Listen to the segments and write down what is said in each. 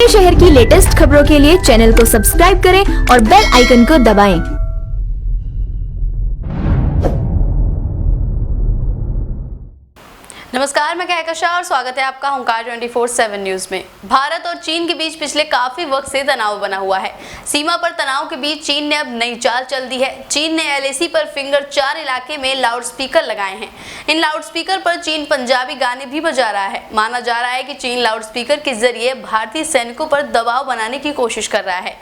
अपने शहर की लेटेस्ट खबरों के लिए चैनल को सब्सक्राइब करें और बेल आइकन को दबाएं। नमस्कार, मैं कहकशा और स्वागत है आपका हुंकार 24/7 न्यूज में। भारत और चीन के बीच पिछले काफी वक्त से तनाव बना हुआ है। सीमा पर तनाव के बीच चीन ने अब नई चाल चल दी है। चीन ने LAC पर फिंगर 4 इलाके में लाउडस्पीकर लगाए हैं। इन लाउडस्पीकर पर चीन पंजाबी गाने भी बजा रहा है। माना जा रहा है कि चीन लाउडस्पीकर के जरिए भारतीय सैनिकों पर दबाव बनाने की कोशिश कर रहा है।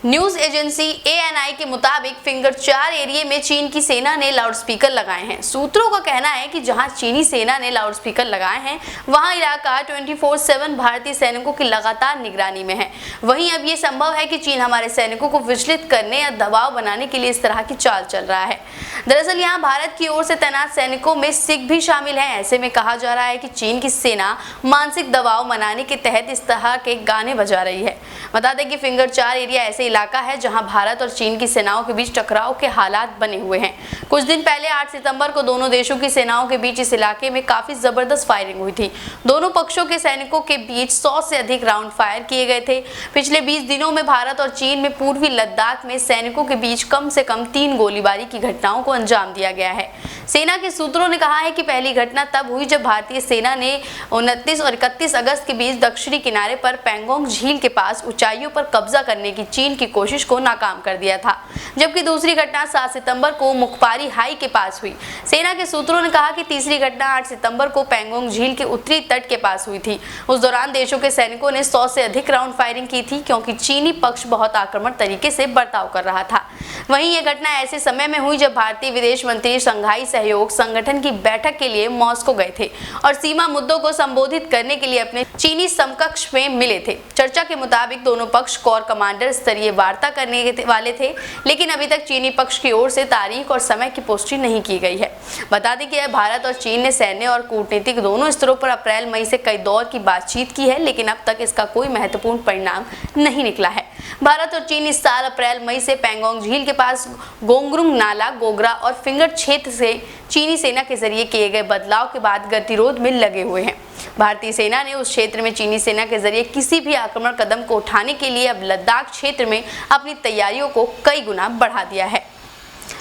न्यूज एजेंसी ANI के मुताबिक फिंगर 4 एरिया में चीन की सेना ने लाउडस्पीकर लगाए हैं। सूत्रों का कहना है कि जहां चीनी सेना ने लाउडस्पीकर लगाए हैं वहां इलाका 24/7 भारतीय सैनिकों की लगातार निगरानी में है। वहीं अब ये संभव है कि चीन हमारे सैनिकों को विचलित करने या दबाव बनाने के लिए इस तरह की चाल चल रहा है। दरअसल यहाँ भारत की ओर से तैनात सैनिकों में सिख भी शामिल हैं। ऐसे में कहा जा रहा है कि चीन की सेना मानसिक दबाव बनाने के तहत इस तरह के गाने बजा रही है। बता दें कि फिंगर 4 एरिया ऐसे इलाका है जहां भारत और चीन की सेनाओं के बीच टकराव के हालात बने हुए हैं। कुछ दिन पहले 8 सितंबर को दोनों देशों की सेनाओं के बीच इस इलाके में काफी जबरदस्त फायरिंग हुई थी। दोनों पक्षों के सैनिकों के बीच 100 से अधिक राउंड फायर किए गए थे। पिछले 20 दिनों में भारत और चीन में पूर्वी लद्दाख में सैनिकों के बीच कम से कम 3 गोलीबारी की घटनाओं को अंजाम दिया गया है। सेना के सूत्रों ने कहा है कि पहली घटना तब हुई जब भारतीय सेना ने 29 और 31 अगस्त के बीच दक्षिणी किनारे पर पैंगोंग झील के पास ऊंचाइयों पर कब्जा करने की चीन की कोशिश को नाकाम कर दिया था, जबकि दूसरी घटना 7 सितंबर को मुखपारी हाई के पास हुई। सेना के सूत्रों ने कहा कि तीसरी घटना 8 सितंबर को पैंगोंग झील के उत्तरी तट के पास हुई थी। उस दौरान देशों के सैनिकों ने 100 से अधिक राउंड फायरिंग की थी, क्योंकि चीनी पक्ष बहुत आक्रामक तरीके से बर्ताव कर रहा था। वहीं यह घटना ऐसे समय में हुई जब भारतीय विदेश मंत्री शंघाई सहयोग संगठन की बैठक के लिए मॉस्को गए थे और सीमा मुद्दों को संबोधित करने के लिए अपने चीनी समकक्ष में मिले थे। चर्चा के मुताबिक दोनों पक्ष कोर कमांडर स्तरीय वार्ता करने वाले थे, लेकिन अभी तक चीनी पक्ष की ओर से तारीख और समय की पुष्टि नहीं की गई है। बता दें कि भारत और चीन ने सैन्य और कूटनीतिक दोनों स्तरों पर अप्रैल मई से कई दौर की बातचीत की है, लेकिन अब तक इसका कोई महत्वपूर्ण परिणाम नहीं निकला है। भारत और चीन इस साल अप्रैल मई से पैंगोंग झील के पास गोंगरुंग नाला, गोगरा और फिंगर क्षेत्र से चीनी सेना के जरिए किए गए बदलाव के बाद गतिरोध में लगे हुए हैं। भारतीय सेना ने उस क्षेत्र में चीनी सेना के जरिए किसी भी आक्रमण कदम को उठाने के लिए अब लद्दाख क्षेत्र में अपनी तैयारियों को कई गुना बढ़ा दिया है।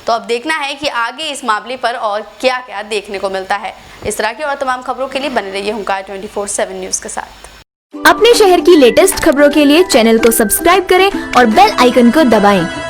तो अब देखना है कि आगे इस मामले पर और क्या क्या देखने को मिलता है। इस तरह की और तमाम खबरों के लिए बने रहिए हुंकार 24/7 न्यूज के साथ। अपने शहर की लेटेस्ट खबरों के लिए चैनल को सब्सक्राइब करें और बेल आइकन को दबाएं।